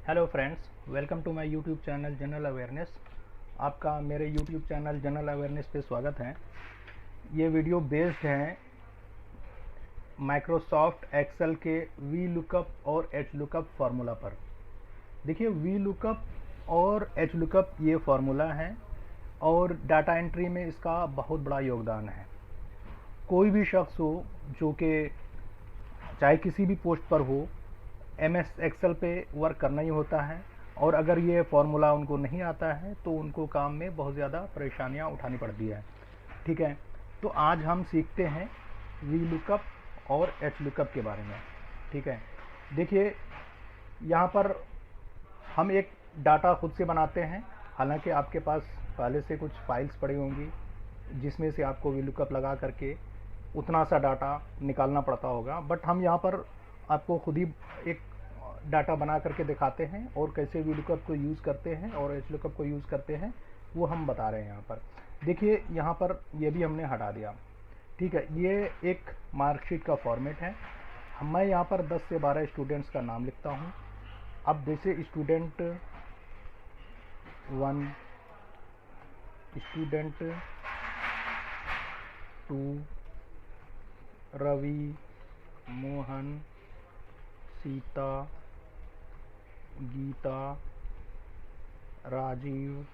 Hello friends, welcome to my YouTube channel general awareness. आपका मेरे YouTube channel general awareness पे स्वागत है। ये वीडियो बेस्ड है माइक्रोसॉफ्ट एक्सेल के वी लुकअप और एच लुकअप फार्मूला पर। देखिए, वी लुकअप और एच लुकअप ये फार्मूला है और डाटा एंट्री में इसका बहुत बड़ा योगदान है। कोई भी शख्स हो जो कि चाहे किसी भी पोस्ट पर हो, MS एक्सेल पे वर्क करना ही होता है और अगर ये फार्मूला उनको नहीं आता है तो उनको काम में बहुत ज़्यादा परेशानियां उठानी पड़ती है। ठीक है, तो आज हम सीखते हैं वी लुकअप और एच लुकअप के बारे में। ठीक है, देखिए यहाँ पर हम एक डाटा खुद से बनाते हैं। हालांकि आपके पास पहले से कुछ फाइल्स पड़ी होंगी जिसमें से आपको वी लुकअप लगा करके उतना सा डाटा निकालना पड़ता होगा, बट हम यहाँ पर आपको खुद ही एक डाटा बना करके दिखाते हैं और कैसे वी लुकअप को यूज़ करते हैं और एच लुकअप को यूज़ करते हैं वो हम बता रहे हैं यहाँ पर। देखिए यहाँ पर ये भी हमने हटा दिया। ठीक है, ये एक मार्कशीट का फॉर्मेट है। मैं यहाँ पर 10 से 12 स्टूडेंट्स का नाम लिखता हूँ। अब जैसे student 1, student 2, Ravi, Mohan, Sita, Gita, Rajiv,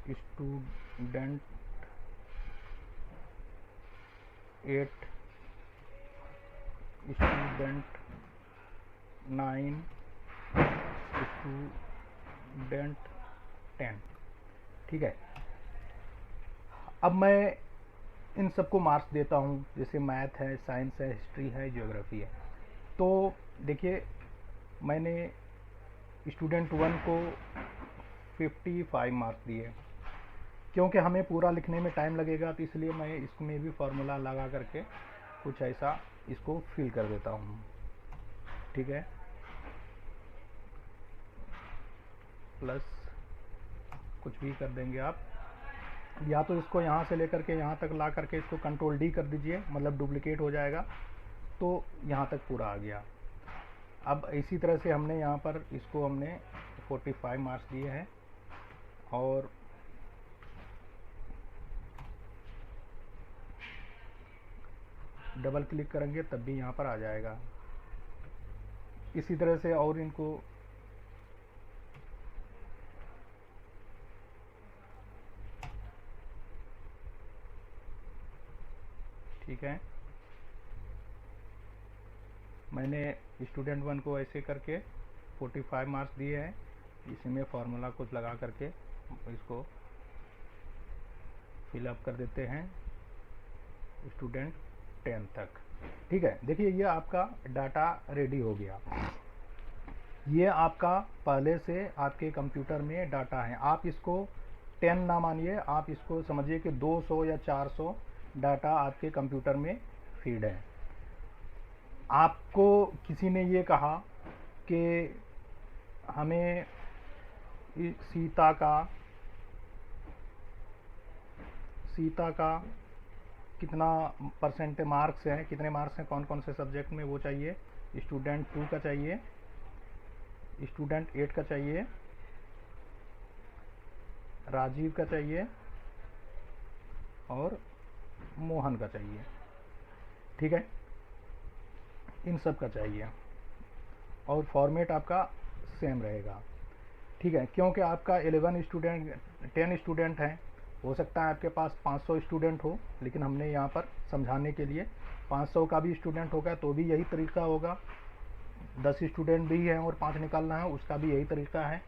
student 8, student 9, student 10। ठीक है, अब मैं इन सबको मार्क्स देता हूँ। जैसे मैथ है, साइंस है, हिस्ट्री है, ज्योग्राफी है। तो देखिए, मैंने स्टूडेंट 1 को 55 मार्क्स दिए। क्योंकि हमें पूरा लिखने में टाइम लगेगा तो इसलिए मैं इसमें भी फार्मूला लगा करके कुछ ऐसा इसको फिल कर देता हूँ। ठीक है, प्लस कुछ भी कर देंगे आप, या तो इसको यहाँ से लेकर के यहाँ तक ला करके इसको कंट्रोल D कर दीजिए, मतलब डुप्लीकेट हो जाएगा। तो यहाँ तक पूरा आ गया। अब इसी तरह से हमने यहाँ पर इसको हमने 45 मार्क्स दिए हैं और डबल क्लिक करेंगे तब भी यहाँ पर आ जाएगा। इसी तरह से और इनको ठीक है, मैंने स्टूडेंट 1 को ऐसे करके 45 मार्क्स दिए हैं। इसमें फार्मूला कुछ लगा करके इसको फिलअप कर देते हैं स्टूडेंट 10 तक। ठीक है, देखिए ये आपका डाटा रेडी हो गया। ये आपका पहले से आपके कंप्यूटर में डाटा है। आप इसको 10 ना मानिए, आप इसको समझिए कि 200 या 400 डाटा आपके कंप्यूटर में फीड है। आपको किसी ने ये कहा कि हमें सीता का कितना परसेंट मार्क्स हैं, कितने मार्क्स हैं कौन कौन से सब्जेक्ट में, वो चाहिए। स्टूडेंट 2 का चाहिए, स्टूडेंट 8 का चाहिए, राजीव का चाहिए और मोहन का चाहिए। ठीक है, इन सब का चाहिए और फॉर्मेट आपका सेम रहेगा। ठीक है, क्योंकि आपका 11 स्टूडेंट 10 स्टूडेंट हैं, हो सकता है आपके पास 500 स्टूडेंट हो, लेकिन हमने यहाँ पर समझाने के लिए 500 का भी स्टूडेंट होगा तो भी यही तरीका होगा। 10 स्टूडेंट भी हैं और 5 निकालना है, उसका भी यही तरीका है।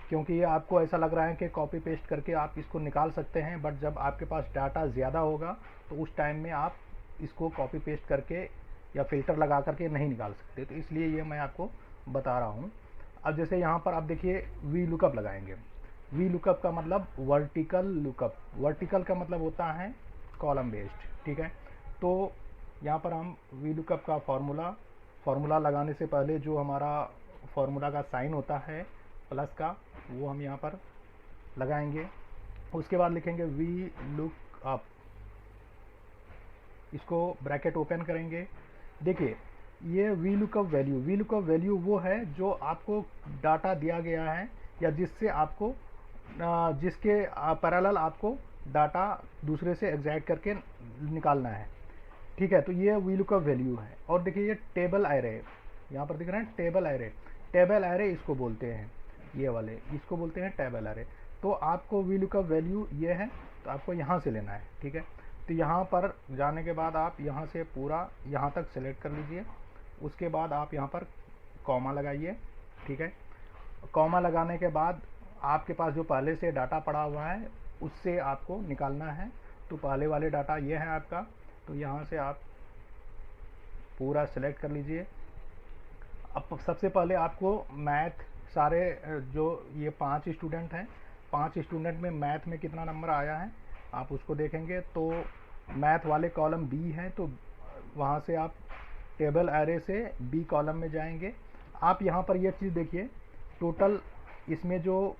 क्योंकि ये आपको ऐसा लग रहा है कि कॉपी पेस्ट करके आप इसको निकाल सकते हैं, बट जब आपके पास डाटा ज़्यादा होगा तो उस टाइम में आप इसको कॉपी पेस्ट करके या फिल्टर लगा करके नहीं निकाल सकते। तो इसलिए ये मैं आपको बता रहा हूँ। अब जैसे यहाँ पर आप देखिए वी लुकअप लगाएंगे। वी लुकअप का मतलब वर्टिकल लुकअप। वर्टिकल का मतलब होता है कॉलम बेस्ड। ठीक है, तो यहाँ पर हम वी लुकअप का फार्मूला लगाने से पहले जो हमारा फार्मूला का साइन होता है प्लस का, वो हम यहाँ पर लगाएंगे। उसके बाद लिखेंगे वी लुक अप, इसको ब्रैकेट ओपन करेंगे। देखिए ये वी लुकअप वैल्यू वो है जो आपको डाटा दिया गया है या जिससे आपको जिसके पैरेलल आपको डाटा दूसरे से एग्जैक्ट करके निकालना है। ठीक है, तो ये वी लुकअप वैल्यू है। और देखिए ये टेबल एरे, यहाँ पर दिख रहा है टेबल एरे इसको बोलते हैं, ये वाले इसको बोलते हैं टेबल एरे। तो आपको वी लुकअप वैल्यू ये है, तो आपको यहाँ से लेना है। ठीक है, तो यहाँ पर जाने के बाद आप यहाँ से पूरा यहाँ तक सेलेक्ट कर लीजिए। उसके बाद आप यहाँ पर कॉमा लगाइए। ठीक है, कॉमा लगाने के बाद आपके पास जो पहले से डाटा पड़ा हुआ है उससे आपको निकालना है। तो पहले वाले डाटा ये है आपका, तो यहाँ से आप पूरा सेलेक्ट कर लीजिए। अब सबसे पहले आपको मैथ सारे जो ये 5 स्टूडेंट हैं, 5 स्टूडेंट में मैथ में कितना नंबर आया है आप उसको देखेंगे। तो मैथ वाले कॉलम बी है, तो वहाँ से आप टेबल एरे से बी कॉलम में जाएंगे। आप यहाँ पर ये चीज़ देखिए, टोटल इसमें जो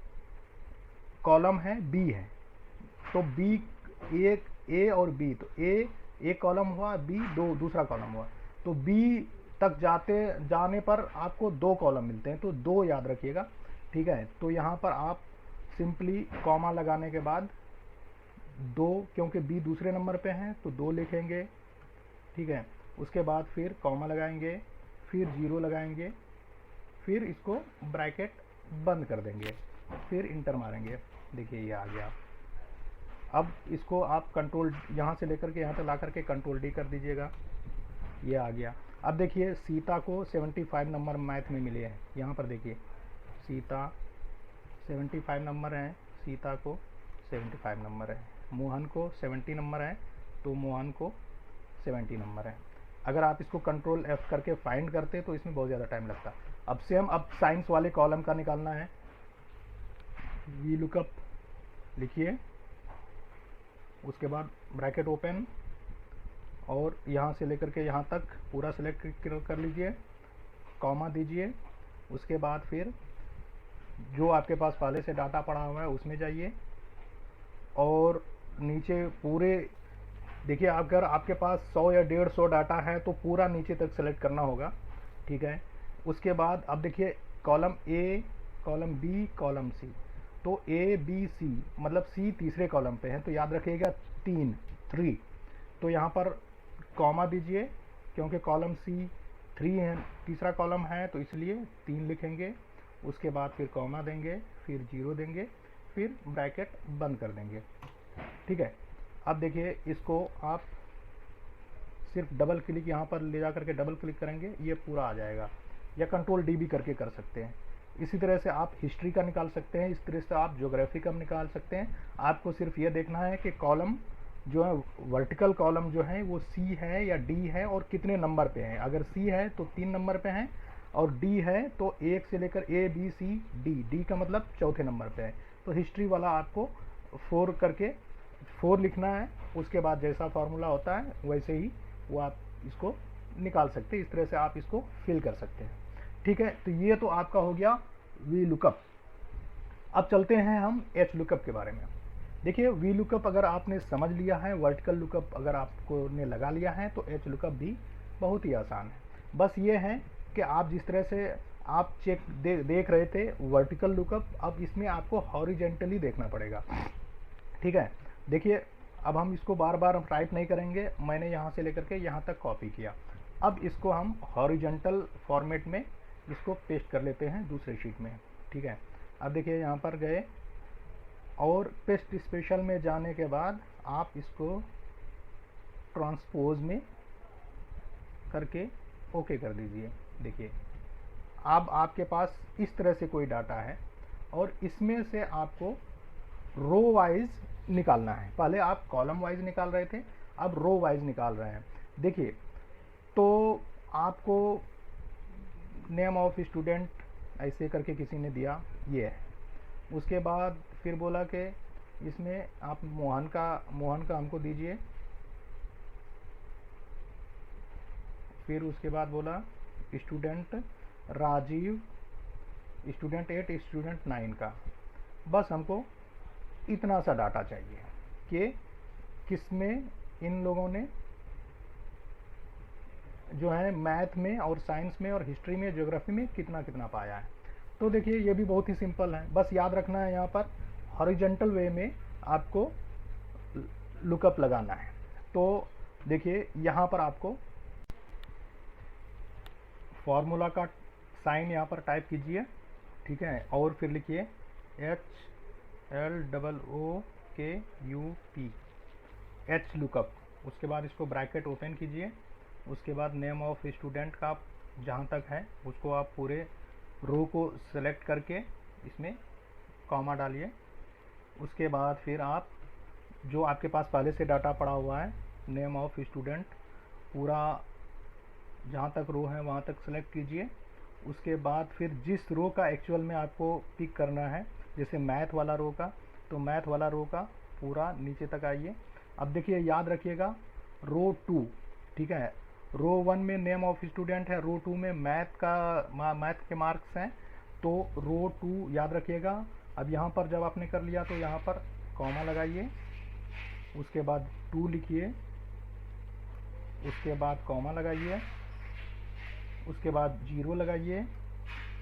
कॉलम है बी है, तो बी एक ए और बी, तो ए एक कॉलम हुआ, बी दूसरा कॉलम हुआ। तो बी तक जाने पर आपको 2 कॉलम मिलते हैं, तो 2 याद रखिएगा। ठीक है, तो यहाँ पर आप सिंपली कॉमा लगाने के बाद 2, क्योंकि बी दूसरे नंबर पे हैं तो 2 लिखेंगे। ठीक है, उसके बाद फिर कॉमा लगाएंगे, फिर 0 लगाएंगे, फिर इसको ब्रैकेट बंद कर देंगे, फिर इंटर मारेंगे। देखिए ये आ गया। अब इसको आप कंट्रोल यहाँ से लेकर के यहाँ तक ला करके कंट्रोल डी कर दीजिएगा, ये आ गया। अब देखिए सीता को 75 नंबर मैथ में मिले हैं। यहाँ पर देखिए सीता 75 नंबर हैं, सीता को 75 नंबर है। मोहन को 70 नंबर है, तो मोहन को 70 नंबर है। अगर आप इसको कंट्रोल एफ करके फाइंड करते तो इसमें बहुत ज़्यादा टाइम लगता। अब सेम अब साइंस वाले कॉलम का निकालना है। वी लुकअप लिखिए, उसके बाद ब्रैकेट ओपन और यहाँ से लेकर के यहाँ तक पूरा सेलेक्ट कर लीजिए, कॉमा दीजिए। उसके बाद फिर जो आपके पास पहले से डाटा पड़ा हुआ है उसमें जाइए और नीचे पूरे देखिए, अगर आपके पास 100 या 150 डाटा है तो पूरा नीचे तक सेलेक्ट करना होगा। ठीक है, उसके बाद अब देखिए column A, column B, column C, तो ए बी सी मतलब सी तीसरे कॉलम पे है, तो याद रखिएगा 3। तो यहाँ पर कॉमा दीजिए, क्योंकि कॉलम सी 3 है, तीसरा कॉलम है, तो इसलिए 3 लिखेंगे। उसके बाद फिर कॉमा देंगे, फिर 0 देंगे, फिर ब्रैकेट बंद कर देंगे। ठीक है, अब देखिए इसको आप सिर्फ डबल क्लिक यहाँ पर ले जा करके डबल क्लिक करेंगे, ये पूरा आ जाएगा, या कंट्रोल डी भी करके कर सकते हैं। इसी तरह से आप हिस्ट्री का निकाल सकते हैं, इस तरह से आप ज्योग्राफी का निकाल सकते हैं। आपको सिर्फ ये देखना है कि कॉलम जो है वर्टिकल कॉलम जो है वो सी है या डी है और कितने नंबर पे है। अगर सी है तो 3 नंबर पे है और डी है तो 1 से लेकर A B C D, D का मतलब चौथे नंबर पे है। तो हिस्ट्री वाला आपको 4 करके 4 लिखना है। उसके बाद जैसा फार्मूला होता है वैसे ही वो आप इसको निकाल सकते हैं। इस तरह से आप इसको फिल कर सकते हैं। ठीक है, तो ये तो आपका हो गया वी लुकअप। अब चलते हैं हम एच लुकअप के बारे में। देखिए वी लुकअप अगर आपने समझ लिया है, वर्टिकल लुकअप अगर आपको ने लगा लिया है, तो एच लुकअप भी बहुत ही आसान है। बस ये है कि आप जिस तरह से आप देख रहे थे वर्टिकल लुकअप, अब इसमें आपको हॉरिजेंटली देखना पड़ेगा। ठीक है, देखिए अब हम इसको बार बार टाइप नहीं करेंगे, मैंने यहाँ से लेकर के यहाँ तक कॉपी किया। अब इसको हम हॉरिजेंटल फॉर्मेट में इसको पेस्ट कर लेते हैं दूसरे शीट में। ठीक है, अब देखिए यहाँ पर गए और पेस्ट स्पेशल में जाने के बाद आप इसको ट्रांसपोज में करके ओके कर दीजिए। देखिए अब आपके पास इस तरह से कोई डाटा है और इसमें से आपको रो वाइज निकालना है। पहले आप कॉलम वाइज निकाल रहे थे, अब रो वाइज निकाल रहे हैं। देखिए तो आपको नेम ऑफ स्टूडेंट ऐसे करके किसी ने दिया, ये है। उसके बाद फिर बोला कि इसमें आप मोहन का हमको दीजिए। फिर उसके बाद बोला स्टूडेंट राजीव, स्टूडेंट 8, स्टूडेंट 9 का। बस हमको इतना सा डाटा चाहिए कि किसमें इन लोगों ने जो है मैथ में और साइंस में और हिस्ट्री में, ज्योग्राफी में कितना कितना पाया है। तो देखिए ये भी बहुत ही सिंपल है, बस याद रखना है यहाँ पर हॉरिजॉन्टल वे में आपको लुकअप लगाना है। तो देखिए यहाँ पर आपको फॉर्मूला का साइन यहाँ पर टाइप कीजिए, ठीक है, और फिर लिखिए HLOOKUP एच लुकअप। उसके बाद इसको ब्रैकेट ओपन कीजिए, उसके बाद नेम ऑफ स्टूडेंट का जहाँ तक है उसको आप पूरे रो को सेलेक्ट करके इसमें कॉमा डालिए। उसके बाद फिर आप जो आपके पास पहले से डाटा पड़ा हुआ है नेम ऑफ स्टूडेंट पूरा जहाँ तक रो है वहाँ तक सेलेक्ट कीजिए। उसके बाद फिर जिस रो का एक्चुअल में आपको पिक करना है, जैसे मैथ वाला रो का, तो मैथ वाला रो का पूरा नीचे तक आइए। अब देखिए याद रखिएगा रो 2, ठीक है, रो 1 में नेम ऑफ स्टूडेंट है, रो 2 में मैथ के मार्क्स हैं, तो रो 2 याद रखिएगा। अब यहाँ पर जब आपने कर लिया तो यहाँ पर कॉमा लगाइए, उसके बाद 2 लिखिए, उसके बाद कॉमा लगाइए, उसके बाद 0 लगाइए,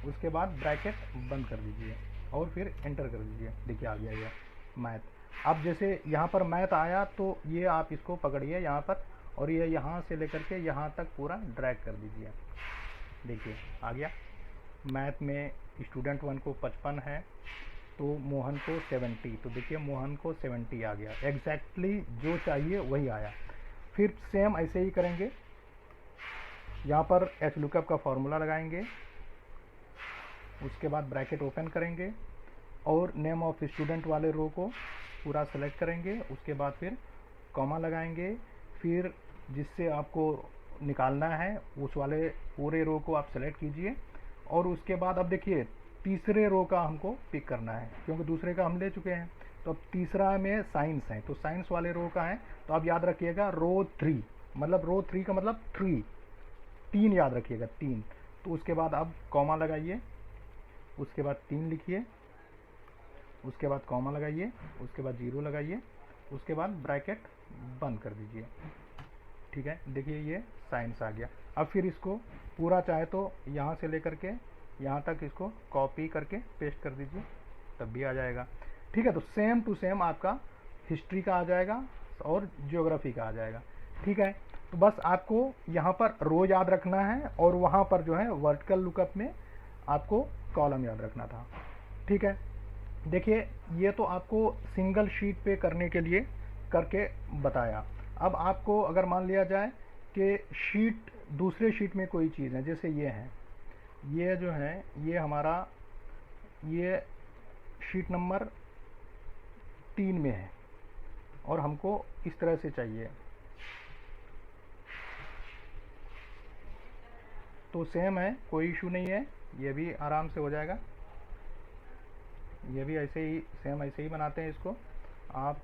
उसके बाद ब्रैकेट बंद कर दीजिए और फिर एंटर कर दीजिए। देखिए आ गया ये मैथ। अब जैसे यहाँ पर मैथ आया तो ये आप इसको पकड़िए यहाँ पर और ये यहाँ से लेकर के यहाँ तक पूरा ड्रैग कर दीजिए। देखिए आ गया। मैथ में स्टूडेंट 1 को 55 है तो मोहन को 70, तो देखिए मोहन को 70 आ गया, एग्जैक्टली जो चाहिए वही आया। फिर सेम ऐसे ही करेंगे, यहाँ पर एच लुकअप का फॉर्मूला लगाएंगे, उसके बाद ब्रैकेट ओपन करेंगे और नेम ऑफ स्टूडेंट वाले रो को पूरा सेलेक्ट करेंगे। उसके बाद फिर कॉमा लगाएंगे, फिर जिससे आपको निकालना है उस वाले पूरे रो को आप सेलेक्ट कीजिए। और उसके बाद अब देखिए तीसरे रो का हमको पिक करना है, क्योंकि दूसरे का हम ले चुके हैं। तो अब तीसरा में साइंस है, तो साइंस वाले रो का है, तो आप याद रखिएगा रो 3, मतलब रो 3 का मतलब 3 याद रखिएगा 3। तो उसके बाद अब कॉमा लगाइए, उसके बाद 3 लिखिए, उसके बाद कॉमा लगाइए, उसके बाद 0 लगाइए, उसके बाद ब्रैकेट बंद कर दीजिए। ठीक है, देखिए ये साइंस आ गया। अब फिर इसको पूरा चाहे तो यहाँ से लेकर के यहाँ तक इसको कॉपी करके पेस्ट कर दीजिए, तब भी आ जाएगा। ठीक है, तो सेम टू सेम आपका हिस्ट्री का आ जाएगा और ज्योग्राफी का आ जाएगा। ठीक है, तो बस आपको यहाँ पर रो याद रखना है और वहाँ पर जो है वर्टिकल लुकअप में आपको कॉलम याद रखना था। ठीक है, देखिए ये तो आपको सिंगल शीट पे करने के लिए करके बताया। अब आपको अगर मान लिया जाए कि शीट दूसरे शीट में कोई चीज़ है, जैसे ये है, ये जो है ये हमारा ये शीट नंबर 3 में है और हमको इस तरह से चाहिए, तो सेम है, कोई इशू नहीं है, ये भी आराम से हो जाएगा। ये भी ऐसे ही सेम ऐसे ही बनाते हैं इसको। आप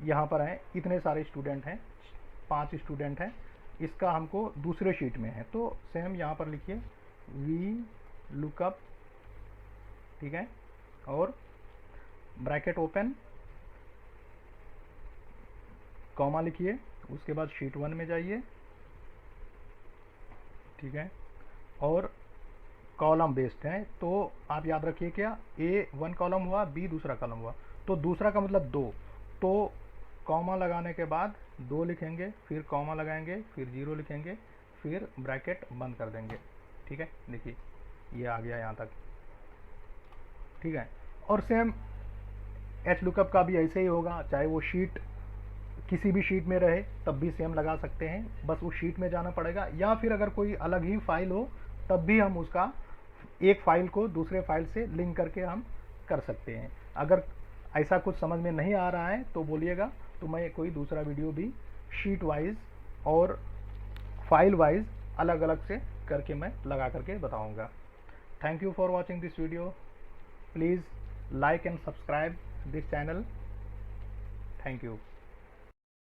यहाँ पर हैं, इतने सारे स्टूडेंट हैं, 5 स्टूडेंट हैं, इसका हमको दूसरे शीट में है, तो सेम यहाँ पर लिखिए वी लुकअप, ठीक है, और ब्रैकेट ओपन, कॉमा लिखिए, उसके बाद शीट 1 में जाइए, ठीक है, और कॉलम बेस्ड है, तो आप याद रखिए क्या ए 1 कॉलम हुआ, बी दूसरा कॉलम हुआ, तो दूसरा का मतलब 2, तो कॉमा लगाने के बाद 2 लिखेंगे, फिर कॉमा लगाएंगे, फिर 0 लिखेंगे, फिर ब्रैकेट बंद कर देंगे। ठीक है, देखिए ये आ गया यहाँ तक। ठीक है, और सेम एच लुकअप का भी ऐसे ही होगा, चाहे वो शीट किसी भी शीट में रहे तब भी सेम लगा सकते हैं, बस उस शीट में जाना पड़ेगा, या फिर अगर कोई अलग ही फाइल हो तब भी हम उसका एक फाइल को दूसरे फाइल से लिंक करके हम कर सकते हैं। अगर ऐसा कुछ समझ में नहीं आ रहा है तो बोलिएगा, तो मैं कोई दूसरा वीडियो भी शीट वाइज और फाइल वाइज अलग अलग से करके मैं लगा करके बताऊंगा। Thank you for watching this video. Please like and subscribe this channel. Thank you.